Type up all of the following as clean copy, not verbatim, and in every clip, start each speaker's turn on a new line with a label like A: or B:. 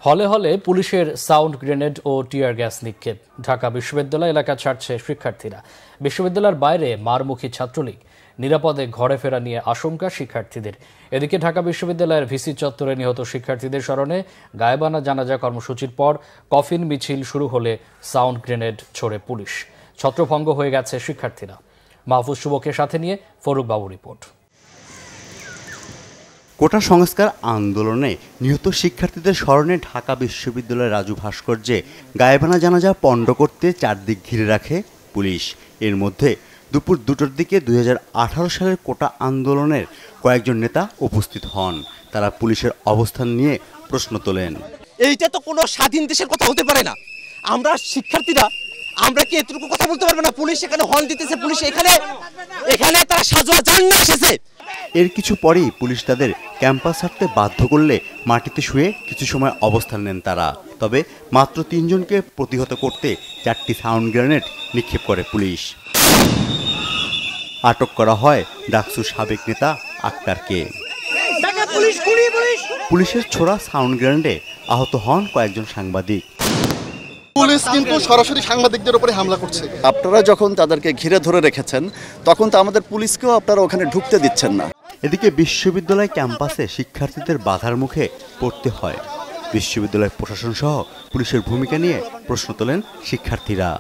A: হলে হলে পুলিশের সাউন্ড গ্রেনেড ও টিয়ার গ্যাস নিক্ষেপ। ঢাকা বিশ্ববিদ্যালয় এলাকা ছাড়ছে শিক্ষার্থীরা। বিশ্ববিদ্যালয়ের বাইরে মারমুখী ছাত্রলীগ। নিরাপদে ঘরে ফেরা নিয়ে আশঙ্কা শিক্ষার্থীদের। এদিকে ঢাকা বিশ্ববিদ্যালয়ের ভিসি চত্বরে নিহত শিক্ষার্থীদের স্মরণে গায়েবানা জানাজা কর্মসূচির পর কফিন মিছিল শুরু হলে সাউন্ড গ্রেনেড ছোড়ে পুলিশ। ছত্রভঙ্গ হয়ে গেছে শিক্ষার্থীরা। মাহফুজ শুভকে সাথে নিয়ে ফরুক বাবু রিপোর্ট।
B: কোটা সংস্কার আন্দোলনে নিহত শিক্ষার্থীদের স্মরণে ঢাকা বিশ্ববিদ্যালয়ের রাজু ভাস্কর্যে গায়েবানা জানাজা পণ্ড করতে চারদিক ঘিরে রাখে পুলিশ। এর মধ্যে দুপুর 2টার দিকে 2018 সালের কোটা আন্দোলনের কয়েকজন নেতা উপস্থিত হন। তারা পুলিশের অবস্থান নিয়ে প্রশ্ন তোলেন।
C: এইটা তো কোনো স্বাধীন দেশের কথা হতে পারে না। আমরা শিক্ষার্থীরা আমরা কি এতটুকু কথা বলতে পারবো না? পুলিশ এখানে হর্ন দিতেছে, পুলিশ এখানে তারা সাজোয়া জান না এসেছে।
B: এর কিছু পরেই পুলিশ তাদের ক্যাম্পাস ছাড়তে বাধ্য করলে মাটিতে শুয়ে কিছু সময় অবস্থান নেন তারা। তবে মাত্র 3 জনকে প্রতিহত করতে 4টি সাউন্ড গ্রেনেড নিক্ষেপ করে পুলিশ। আটক করা হয় ডাকসুর সাবেক নেতা আক্তারকে। পুলিশের ছোড়া সাউন্ড গ্রেনেডে আহত হন কয়েকজন সাংবাদিক।
D: পুলিশ কিন্তু সরাসরি সাংবাদিকদের উপরে হামলা করছে।
E: আপনারা যখন তাদেরকে ঘিরে ধরে রেখেছেন তখন তো আমাদের পুলিশকেও আপনারা ওখানে ঢুকতে দিচ্ছেন না।
B: এদিকে বিশ্ববিদ্যালয় ক্যাম্পাসে শিক্ষার্থীদের বাধার মুখে পড়তে হয়। বিশ্ববিদ্যালয় প্রশাসন সহ পুলিশের ভূমিকা নিয়ে প্রশ্ন তোলেন শিক্ষার্থীরা।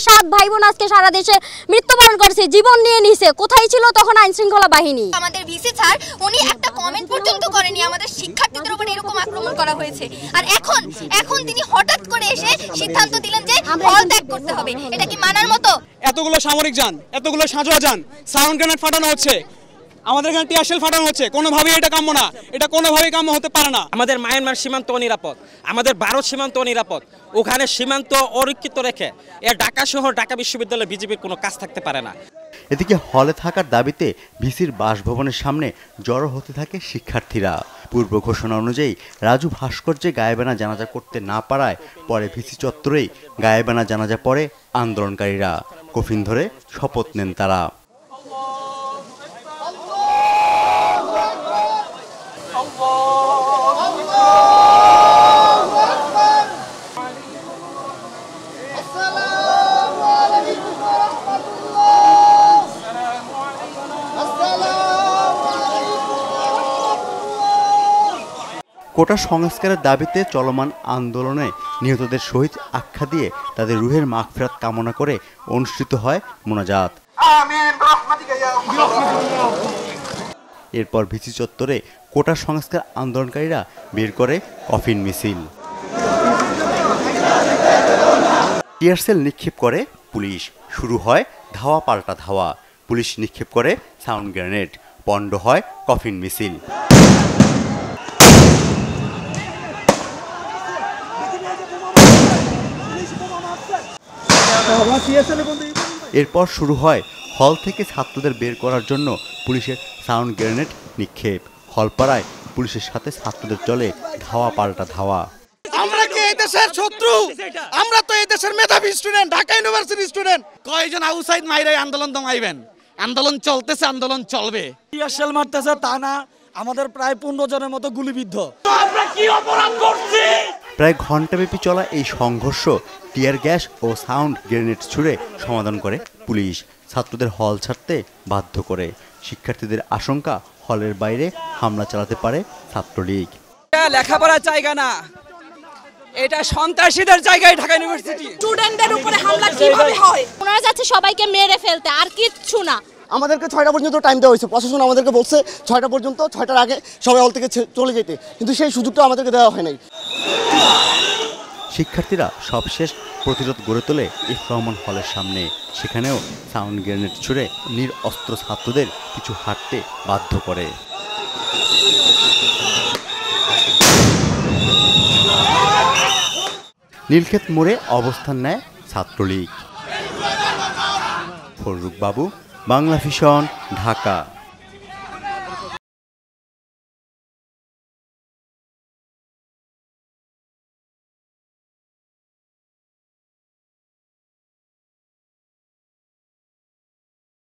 F: 7 ভাই বোন আজকে সারা দেশে মৃত্যুবরণ করছে, জীবন নিয়ে নিছে। কোথায় ছিল তখন আইন শৃঙ্খলা বাহিনী?
G: আমাদের ভিসি স্যার উনি একটা কমেন্ট পর্যন্ত করেনি। আমাদের শিক্ষার্থীদের উপর এরকম আক্রমণ করা হয়েছে, আর এখন তিনি হঠাৎ করে এসে সিদ্ধান্ত দিলেন যে হল ত্যাগ করতে হবে। এটা কি মানার মতো?
H: এতগুলো সামরিক যান, এতগুলো সাঁজোয়া যান, সাউন্ড গ্রেনেড ফাটানো হচ্ছে, আমাদের এখানে টিয়ার শেল ফাটানো হচ্ছে। কোনোভাবেই এটা কাম্য না, এটা কোনোভাবেই কাম্য হতে পারে না।
I: আমাদের মায়ানমার সীমান্ত অনিরাপদ, আমাদের ভারত সীমান্ত অনিরাপদ। ওখানে সীমান্ত অরক্ষিত রেখে ঢাকা শহর, ঢাকা বিশ্ববিদ্যালয়ে বিজেপির কোনো কাজ থাকতে পারে না।
B: এদিকে হলে থাকার দাবিতে ভিসির বাসভবনের সামনে জড়ো হতে থাকে শিক্ষার্থীরা। পূর্ব ঘোষণা অনুযায়ী রাজু ভাস্কর্যে গায়েবানা জানাজা করতে না পারায় পরে ভিসি চত্বরেই গায়েবানা জানাজা পড়ে আন্দোলনকারীরা। কফিন ধরে শপথ নেন তারা। কোটা সংস্কারের দাবিতে চলমান আন্দোলনে নিহতদের শহীদ আখ্যা দিয়ে তাদের রুহের মাগফিরাত কামনা করে অনুষ্ঠিত হয় মোনাজাত। এরপর ভিসি চত্বরে কোটা সংস্কার আন্দোলনকারীরা বের করে কফিন মিছিল। টিয়ার সেল নিক্ষেপ করে পুলিশ। শুরু হয় ধাওয়া পাল্টা ধাওয়া। পুলিশ নিক্ষেপ করে সাউন্ড গ্রেনেড। পণ্ড হয় কফিন মিছিল। এরপর শুরু হয় হল থেকে ছাত্রদের বের করার জন্য পুলিশের সাউন্ড গ্রেনেড নিক্ষেপ। হলপাড়ায় পুলিশের সাথে ছাত্রদের চলে ধাওয়া পাল্টা ধাওয়া।
C: আমরা কি এই দেশের শত্রু? আমরা তো এই দেশের মেধাবী স্টুডেন্ট, ঢাকা ইউনিভার্সিটি স্টুডেন্ট। কয়জন আউটসাইড মাইরাই আন্দোলন দমাইবেন? আন্দোলন চলতেছে, আন্দোলন চলবে।
H: টিয়ার শেল মারতেছে তা না, আমাদের প্রায় 15 জনের মতো গুলিবিদ্ধ।
C: আমরা কি অপরাধ করছি?
B: প্রায় ঘণ্টাব্যাপী চলা এই সংঘর্ষ টিয়ার গ্যাস ও সাউন্ড গ্রেনেড ছুড়ে সমাধান করে পুলিশ। ছাত্রদের হল ছাড়তে বাধ্য করে। শিক্ষার্থীদের আশঙ্কা হলের বাইরে হামলা চালাতে পারে ছাত্রলীগ।
I: এটা লেখাপড়ার জায়গা না, এটা সন্ত্রাসীদের জায়গায় ঢাকা ইউনিভার্সিটি।
F: স্টুডেন্টদের উপরে হামলা কিভাবে হয়? ওনারা যাচ্ছে সবাইকে মেরে ফেলতে, আর কিচ্ছু না।
D: আমাদেরকে 6টা পর্যন্ত টাইম দেওয়া হয়েছে। প্রশাসন আমাদেরকে বলছে 6টা পর্যন্ত, 6টার আগে সবাই হল থেকে চলে যেতে, কিন্তু সেই সুযোগটা আমাদেরকে দেওয়া হয় নাই।
B: শিক্ষার্থীরা সবশেষ প্রতিরোধ গড়ে তোলে ইফ রহমান হলের সামনে। সেখানেও সাউন্ড গ্রেনেড ছুড়ে নিরস্ত্র ছাত্রদের কিছু হাঁটতে বাধ্য করে। নীলক্ষেত মোড়ে অবস্থান নেয় ছাত্রলীগ। ফরুক বাবু, বাংলা ভিশন, ঢাকা।